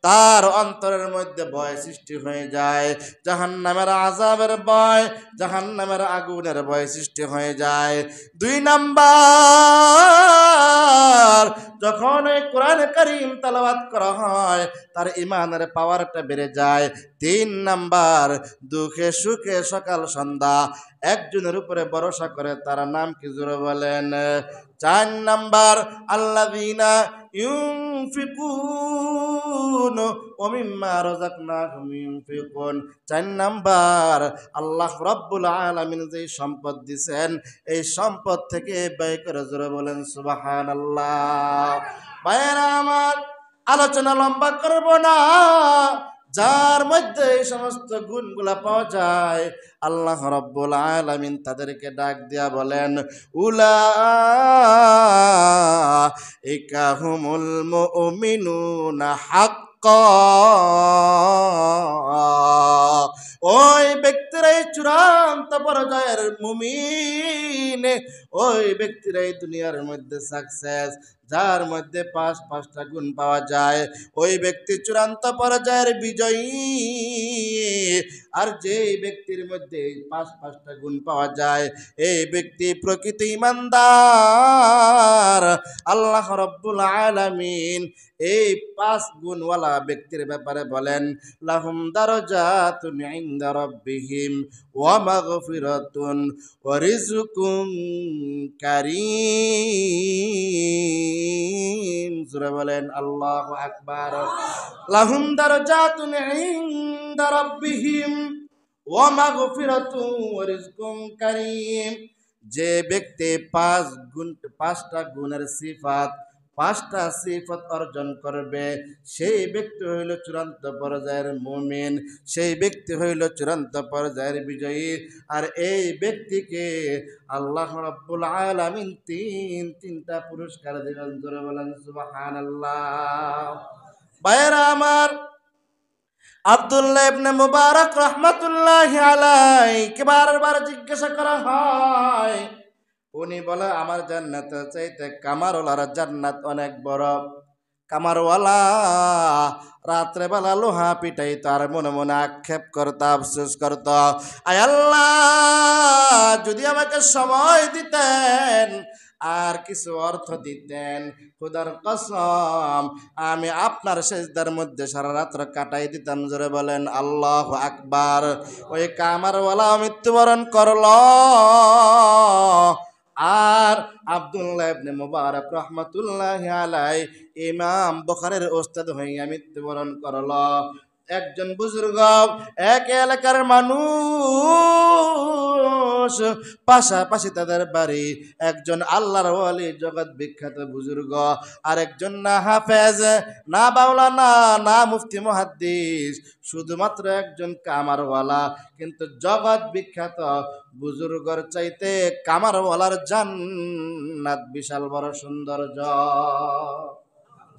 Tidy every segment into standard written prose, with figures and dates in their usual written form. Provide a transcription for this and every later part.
তার অন্তরের মধ্যে ভয় সৃষ্টি হয়ে যায়, জাহান্নামের আযাবের ভয়, জাহান্নামের আগুনের ভয় সৃষ্টি হয়ে যায়। 2 নাম্বার, যখন এই কোরআন কারীম তেলাওয়াত করা হয় তার ঈমানের পাওয়ারটা বেড়ে যায়। 3 নাম্বার, দুঃখে সুখে সকাল সন্ধ্যা একজনের উপরে ভরসা করে, তার নাম কি জোরে বলেন? 4 নাম্বার, আল্লাযীনা ইউনফিকুন ওয়া মিম্মা রাযাকনাহুম ইউনফিকুন। 4 নাম্বার, আল্লাহ রাব্বুল আলামিন যে সম্পদ দিবেন এই সম্পদ থেকে ব্যয় করে, জোরে বলেন সুবহানাল্লাহ। ভাইয়েরা আমার, আলোচনা লম্বা করব না। যার মধ্যে এই সমস্ত গুণগুলা পাওয়া যায় আল্লাহ রাব্বুল আলামিন তাদেরকে ডাক দিয়া বলেন, উলাইকা হুমুল মুমিনুনা হাক্কান। ওই ব্যক্তিরাই চূড়ান্ত পর্যায়ের মুমিন, ওই ব্যক্তিরাই দুনিয়ার মধ্যে সাকসেস, যার মধ্যে 5টা গুণ পাওয়া যায় ওই ব্যক্তি চূড়ান্ত পর্যায়ের বিজয়ী। আর যে ব্যক্তির মধ্যে 5টা গুণ পাওয়া যায় এই ব্যক্তি প্রকৃত ঈমানদার। আল্লাহ রাব্বুল আলামিন এই 5 গুণওয়ালা ব্যক্তির ব্যাপারে বলেন, লাহুম দারাজাতুন ইনদা রাব্বিহিম ওয়া মাগফিরাতুন ওয়া রিজকুম কারীম। সূরা বলেন আল্লাহু আকবার। লাহুম দারাজাতুন ইনদা রাব্বিহিম ওয়া মাগফিরাতুন ওয়া রিজকুম কারীম। যে ব্যক্তি 5টা গুণের সিফাত, 5টা সিফাত অর্জন করবে সেই ব্যক্তি হইল চূড়ান্ত পর্যায়ের মুমিন, সেই ব্যক্তি হইল চূড়ান্ত পর্যায়ের বিজয়ী। আর এই ব্যক্তিকে আল্লাহ রাব্বুল আলামিন 3টা পুরস্কার দিবেন, জোরে বলেন সুবহানাল্লাহ। ভাইয়েরা আমার, আব্দুল্লাহ ইবনে মুবারক রাহমাতুল্লাহি আলাইহি বারবার জিজ্ঞাসা করা হয়, উনি বলে আমার জান্নাতের চাইতে কামারওয়ালার জান্নাত অনেক বড়। কামারওয়ালা রাত্রেবেলা লোহা পিটাই তার মনে মনে আক্ষেপ করত, আফসোস করত, আয় আল্লাহ যদি আমাকে সময় দিতেন আর কিছু অর্থ দিতেন, খোদার কসম আমি আপনার সেজদার মধ্যে সারা রাত্র কাটাই দিতাম। জোরে বলেন আল্লাহু আকবার। ওই কামারওয়ালা মৃত্যুবরণ করল, আর আব্দুল্লাহ ইবনে মুবারক রাহমাতুল্লাহি আলাইহি ইমাম বুখারীর ওস্তাদ হইয়া মৃত্যুবরণ করল। একজন বুজুর্গ, এক এলাকার মানুষ, পাশাপাশি তাদের বাড়ি, একজন আল্লাহর ওয়ালি জগৎ বিখ্যাত বুজুর্গ, আর একজন না হাফেজ, না মাওলানা, না মুফতি মুহাদ্দিস, শুধুমাত্র একজন কামারওয়ালা। কিন্তু জগৎ বিখ্যাত বুজুর্গর চাইতে কামারওয়ালার জান্নাত বিশাল বড় সৌন্দর্য।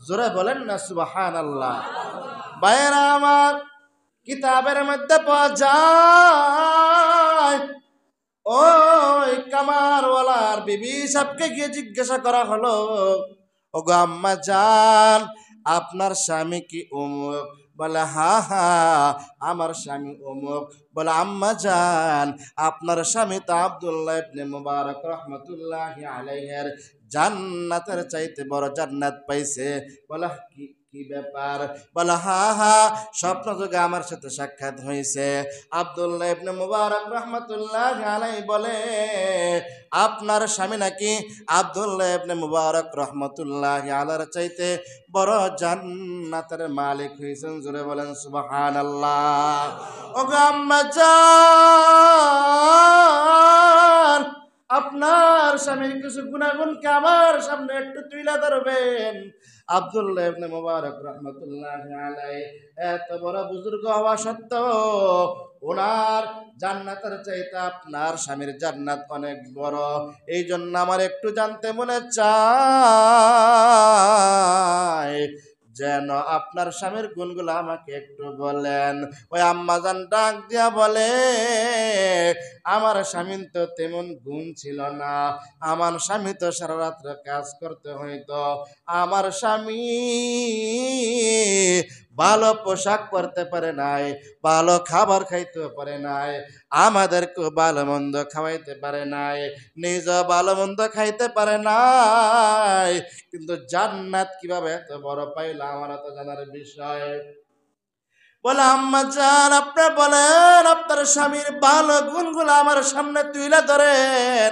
জোরে বলেন না সুবহানাল্লাহ। ভাইয়েরা আমার, কিতাবের মধ্যে পাওয়া যায় ওই কামারওয়ালার বিবি সাহেবকে গিয়ে জিজ্ঞাসা করা হলো, ওগো আম্মা জান আপনার স্বামী কি অমুক? বলে হ্যাঁ হ্যাঁ আমার স্বামী অমুক। বলে আম্মা জান আপনার স্বামী তো আব্দুল্লাহ ইবনে মুবারক রাহমাতুল্লাহি আলাইহির জান্নাতের চাইতে বড় জান্নাত পাইছে। বলে কি ব্যাপার? বলে হ্যাঁ হ্যাঁ স্বপ্ন যোগে আমার সাথে সাক্ষাৎ হয়েছে। আব্দুল্লাহ ইবনে মুবারক রাহমাতুল্লাহি আলাইহি বলে আপনার স্বামী নাকি আব্দুল্লাহ ইবনে মুবারক রাহমাতুল্লাহি আলাইহির চাইতে বড় জান্নাতের মালিক হয়েছেন। জোরে বলেন সুবহানাল্লাহ। ওগো আম্মা জান আপনার স্বামীর কিছু গুণাগুণকে আমার সামনে একটু তুলে ধরবেন। আব্দুল্লাহ ইবনে মুবারক রাহমাতুল্লাহি আলাইহি এত বড় বুজুর্গ হওয়া সত্ত্বেও ওনার জান্নাতের চাইতে আপনার স্বামীর জান্নাত অনেক বড়, এই জন্য আমার একটু জানতে মনে চায় যেন আপনার স্বামীর গুণগুলো আমাকে একটু বলেন। ওই আম্মাজান ডাক দিয়া বলে আমার স্বামীর তো তেমন গুণ ছিল না, আমার স্বামী তো সারা রাত্রে কাজ করতে হইতো, আমার স্বামী ভালো পোশাক পরতে পারে নাই, ভালো খাবার খাইতে পারে নাই, আমাদেরকে ভালো মন্দ খাওয়াইতে পারে নাই, নিজ ভালো মন্দ খাইতে পারে নাই, কিন্তু জান্নাত কিভাবে এত বড় পাইল আমার তো জানার বিষয়। বলে আম্মা জান, আপনি বলেন আপনার স্বামীর ভালো গুণগুলো আমার সামনে তুলে ধরেন।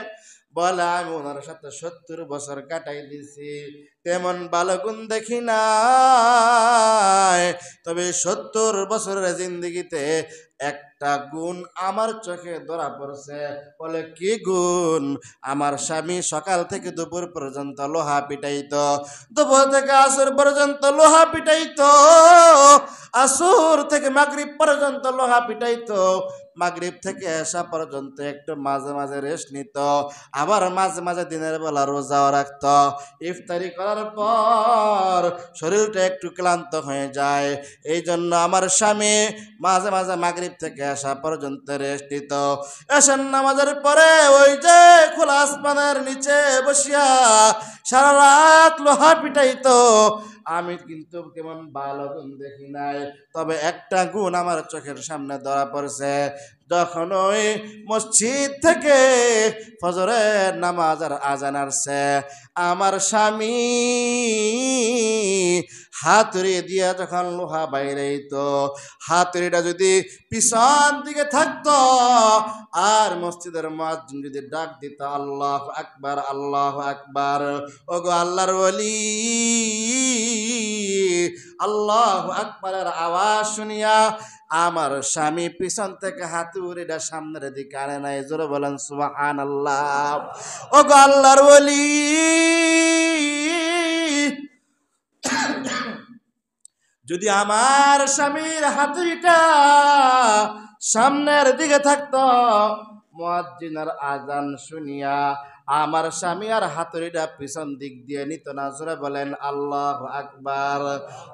বলে আমি ওনার সাথে 70 বছর কাটাই দিছি, তেমন ভালো গুণ দেখি নাই, তবে 70 বছরের জিন্দেগিতে একটা গুণ আমার চোখে ধরা পড়ছে। বলে কি গুণ? আমার স্বামী সকাল থেকে দুপুর পর্যন্ত লোহা পিটাইতো, দুপুর থেকে আসর পর্যন্ত লোহা পিটাইতো, আসর থেকে মাগরিব পর্যন্ত লোহা পিটাইতো, মাগরিব থেকে এশা পর্যন্ত একটু মাঝে মাঝে রেস্ট নিত, আবার মাঝে মাঝে দিনের বেলা রোজাও রাখত। ইফতারি করার পর শরীরটা একটু ক্লান্ত হয়ে যায়, এই জন্য আমার স্বামী মাঝে মাঝে মাগরিব থেকে এশা পর্যন্ত রেস্ট নিত। এশার নামাজের পরে ওই যে খোলা আসমানের নিচে বসিয়া সারা রাত লোহা পিটাইতো। আমি কিন্তু কেমন ভালো গুণ দেখি নাই, তবে একটা গুণ আমার চোখের সামনে ধরা পড়ছে। যখন ওই মসজিদ থেকে ফজরের নামাজের আজান আসছে, আমার স্বামী হাতুড়ি দিয়া যখন লোহা বাইরেইতো, হাতুড়িটা যদি পিছন দিকে থাকতো আর মসজিদের মুয়াজ্জিন যদি ডাক দিত আল্লাহু আকবার আল্লাহু আকবার, ওগো আল্লাহর ওলি, আল্লাহু আকবারের আওয়াজ শুনিয়া আমার স্বামী পিছন থেকে হাতুড়িটা সামনের দিকে আনে নাই। জোরে বলেন সুবহানাল্লাহ। ওগো আল্লাহর ওলি, যদি আমার স্বামীর হাতুড়িটা সামনের দিকে থাকতো, মুয়াজ্জিনের আজান শুনিয়া আমার স্বামী আর হাতুড়িটা পিছন দিক দিয়ে নিত না। জোরে বলেন আল্লাহু আকবার।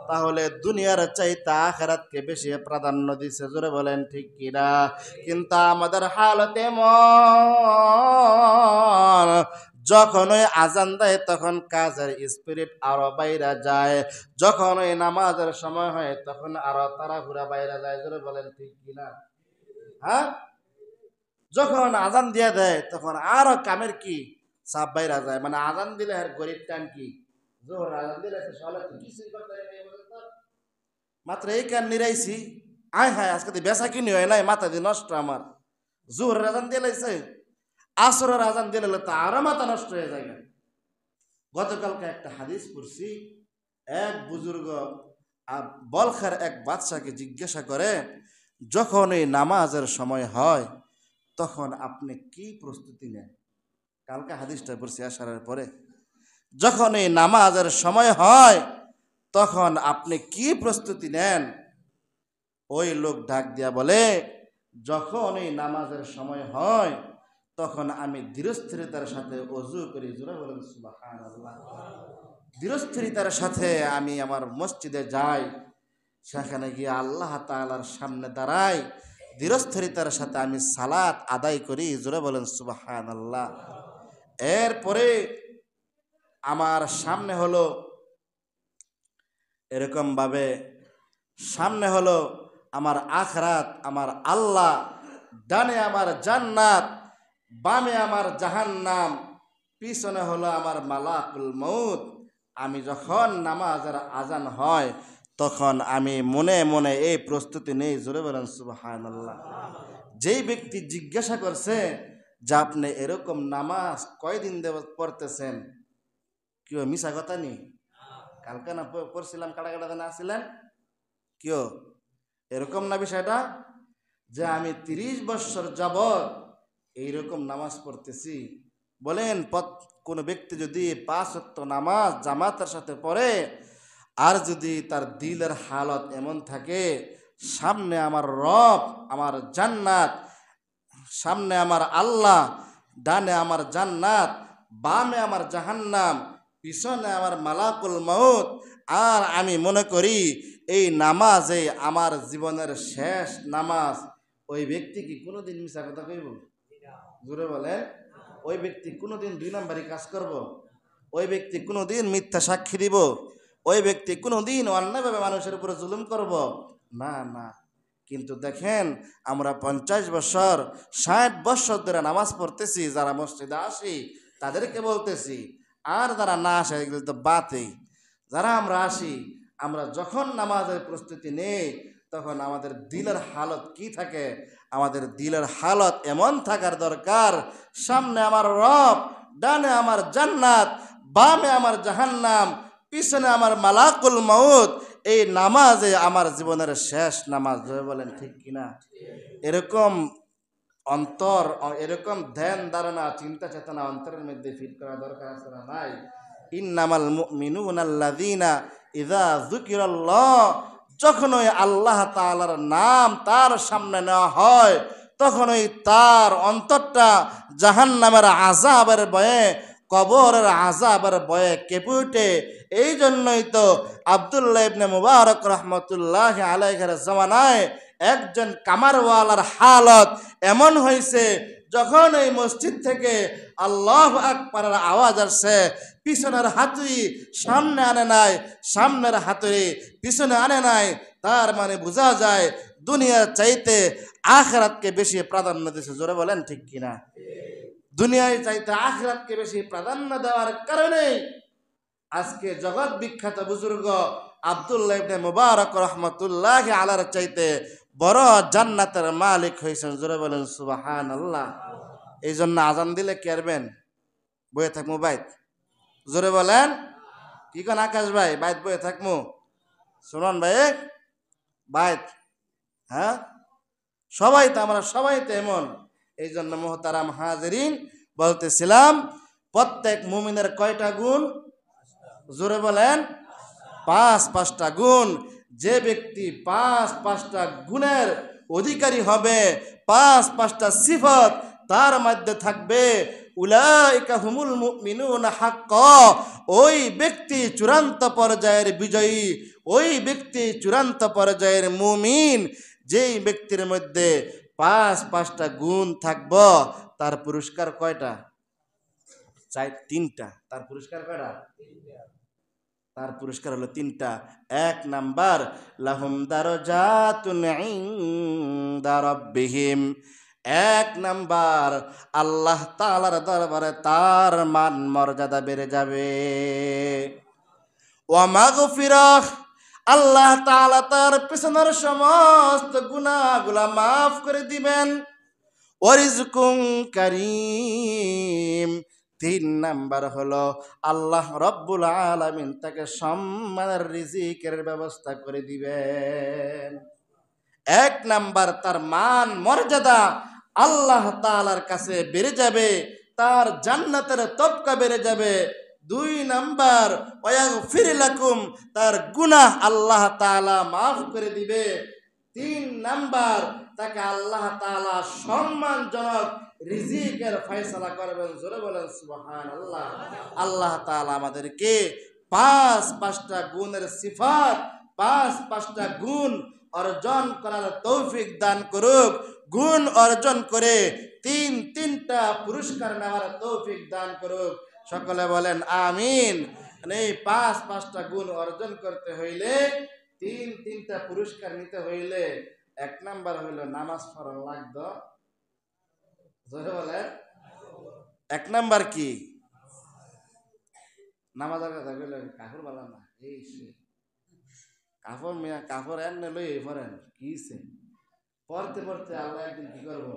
তাহলে দুনিয়ার চাইতে আখিরাতকে বেশি প্রাধান্য দিছে। জোরে বলেন ঠিক কিনা? কিন্তু আমাদের হালত এমন, যখন ওই আজান দেয় তখন কাজের স্পিরিট আরো বাইরে যায়, যখন ওই নামাজের সময় হয় তখন আরো তাড়াহুড়া বাইরে যায়। জোরে বলেন ঠিক কিনা? হ্যাঁ, যখন আজান দিয়ে দেয় তখন আরো কামের কি চাপ বাইরা যায়। মানে আজান দিলে আর গরিব টান কি জোহর আজান দিলে কিছুই করতে মাত্র এই কান নিরাইছি, আয় হায় আজকে তো বেচা কিনি হয় নাই, মাথা দিয়ে নষ্ট আমার। জোহরের আজান দিয়ে লাইছে, আসরের আজান দিলে তো আরো মাথা নষ্ট হয়ে যায়। গতকালকে একটা হাদিস পড়ছি, এক বুজুর্গ বলখার এক বাদশাকে জিজ্ঞাসা করে, যখন এই নামাজের সময় হয় তখন আপনি কি প্রস্তুতি নেন? কালকে হাদিসটা পড়ছি আসার পরে, যখন এই নামাজের সময় হয় তখন আপনি কি প্রস্তুতি নেন? ওই লোক ডাক দিয়া বলে, যখন এই নামাজের সময় হয় তখন আমি ধীরস্থিরতার সাথে ওযু করি। জোরে বলেন সুবহানাল্লাহ। ধীরস্থিরতার সাথে আমি আমার মসজিদে যাই, সেখানে গিয়ে আল্লাহ তাআলার সামনে দাঁড়াই, ধীরস্থিরতার সাথে আমি সালাত আদায় করি। জোরে বলেন সুবহানাল্লাহ। এরপরে আমার সামনে হলো এরকম ভাবে, সামনে হলো আমার আখিরাত, আমার আল্লাহ, ডানে আমার জান্নাত, বামে আমার জাহান্নাম, পিছনে হলো আমার মালাকুল মউত। আমি যখন নামাজের আজান হয় তখন আমি মনে মনে এই প্রস্তুতি নেই। জোরে বলেন সুবহানাল্লাহ। যেই ব্যক্তি জিজ্ঞাসা করছে যে আপনি এরকম নামাজ কয়দিন পড়তেছেন, কেউ মিশা কথা নেই, কালকে না পড়ছিলাম কাটাকাটা না আসছিলেন, কেউ এরকম না বিষয়টা যে আমি 30 বছর যাবৎ এইরকম নামাজ পড়তেছি। বলেন কোন ব্যক্তি যদি 5 ওয়াক্ত নামাজ জামাতের সাথে পড়ে আর যদি তার দিলের হালত এমন থাকে, সামনে আমার রব, আমার জান্নাত, সামনে আমার আল্লাহ, ডানে আমার জান্নাত, বামে আমার জাহান্নাম, পিছনে আমার মালাকুল মউত, আর আমি মনে করি এই নামাজে আমার জীবনের শেষ নামাজ, ওই ব্যক্তি কি কোনোদিন মিছা কথা কইব? জোরে বলেন। ওই ব্যক্তি কোনোদিন 2 নম্বরই কাজ করব? ওই ব্যক্তি কোনোদিন মিথ্যা সাক্ষী দিব? ওই ব্যক্তি কোনোদিন অন্যায়ভাবে মানুষের উপরে জুলুম করব না না। কিন্তু দেখেন আমরা 50 বছর 60 বছর ধরে নামাজ পড়তেছি, যারা মসজিদে আসি তাদেরকে বলতেছি, আর যারা না আসে এগুলো তো বাতেই। যারা আমরা আসি, আমরা যখন নামাজের প্রস্তুতি নেই তখন আমাদের দিলের হালত কি থাকে? আমাদের দিলের হালত এমন থাকার দরকার, সামনে আমার রব, ডানে আমার জান্নাত, বামে আমার জাহান্নাম, পিছনে আমার মালাকুল মাউত। এই নামাজে আমার জীবনের শেষ নামাজ, বলেন ঠিক কিনা? এরকম অন্তর, এরকম ধ্যান ধারণা, চিন্তা চেতনা অন্তরের মধ্যে ফিট করা দরকার আছে না নাই? ইন্নামাল মুমিনুনা আল্লাযীনা ইযা যুকিরাল্লাহ, যখনই আল্লাহ তাআলার নাম তার সামনে নেওয়া হয় তখনই তার অন্তরটা জাহান্নামের আযাবের ভয়ে, কবরের আযাবের ভয়ে কেঁপে ওঠে। এই জন্যই তো আব্দুল্লাহ ইবনে মুবারক রহমতুল্লাহ আলাইহির জামানায় একজন কামারওয়ালার হালত এমন হয়েছে, যখন এই মসজিদ থেকে আল্লাহু আকবারের আওয়াজ আসছে, পিছনের হাতুড়ি সামনে আনে নাই, সামনের হাতুড়ি পিছনে আনে নাই। তার মানে বোঝা যায় দুনিয়ার চাইতে আখিরাতকে বেশি প্রাধান্য দিয়েছে। জোরে বলেন ঠিক কিনা? দুনিয়ায় চাইতে আখিরাতকে বেশি প্রাধান্য দেওয়ার কারণে আজকে জগৎ বিখ্যাত বুজুর্গ আব্দুল্লাহ ইবনে মুবারক রহমতুল্লাহ আলার চাইতে বড় জান্নাতের মালিক হয়েছেন। জোরে বলেন সুবহানাল্লাহ। এই জন্য আজান দিলে কি করবেন? বয়ে থাকবো বাইত। জোরে বলেন কি কোন আকাশ ভাই? বাইত বয়ে থাকবো? শুনুন ভাই, বাইত, হ্যাঁ সবাই তো, আমরা সবাই তো এমন। এই জন্য মোহতারাম হাজিরিন বলতেছিলাম, প্রত্যেক মুমিনের কয়টা গুণ? জোরে বলেন 5-5টা গুণ। যে ব্যক্তি 5-5টা গুণের অধিকারী হবে, 5-5টা সিফত তার মধ্যে থাকবে, উলাইকা হুমুল মুমিনুনা হাক্কা, ওই ব্যক্তি চূড়ান্ত পর্যায়ের বিজয়ী, ওই ব্যক্তি চূড়ান্ত পর্যায়ের মুমিন। যেই ব্যক্তির মধ্যে 5-5টা গুণ থাকব, তার পুরস্কার কয়টা? 3টা। তার পুরস্কার কয়টা? তার পুরস্কার হলো 3টা। 1 নাম্বার, লাহুম দারাজাতুন ইনদা রাব্বিহিম, 1 নাম্বার আল্লাহ তাআলার দরবারে তার মান মর্যাদা বেড়ে যাবে। ওয়া মাগফিরাহ, আল্লাহ তাআলা তার পিছনের সমস্ত গুনাহগুলা মাফ করে দিবেন। ওয়া রিজকুন কারীম, 3 নাম্বার হলো আল্লাহ রব্বুল আলামিন তাকে সম্মানের রিজিকের ব্যবস্থা করে দিবেন। 1 নাম্বার তার মান মর্যাদা আল্লাহ তাআলার কাছে বেড়ে যাবে, তার জান্নাতের তবকা বেড়ে যাবে। 2 নাম্বার ওয়াগফির লাকুম, তার গুনাহ আল্লাহ তাআলা মাফ করে দিবে। 3 নাম্বার তাকে আল্লাহ তাআলা সম্মানজনক রিজিকের ফয়সালা করবেন। জোরে বলেন সুবহানাল্লাহ। আল্লাহ তাআলা আমাদেরকে 5-5টা গুণের সিফাত, 5-5টা গুণ অর্জন করার তৌফিক দান করুক। গুণ অর্জন করে 3-3টা পুরস্কার নেওয়ার তৌফিক দান করুক। সকলে বলেন আমিন। এই 5-5টা গুণ অর্জন করতে হইলে, 3-3টা পুরস্কার নিতে হইলে, 1 নাম্বার হইলো নামাজ পড়া লাগতো। জোরে বলেন 1 নাম্বার কি? নামাজের কথা কইলে কাপড় বালা না, এই কাপড় মিয়া কাপড় এনে লই পড়েন কিছে, পড়তে পড়তে আল্লাহ একদিন কি করবো?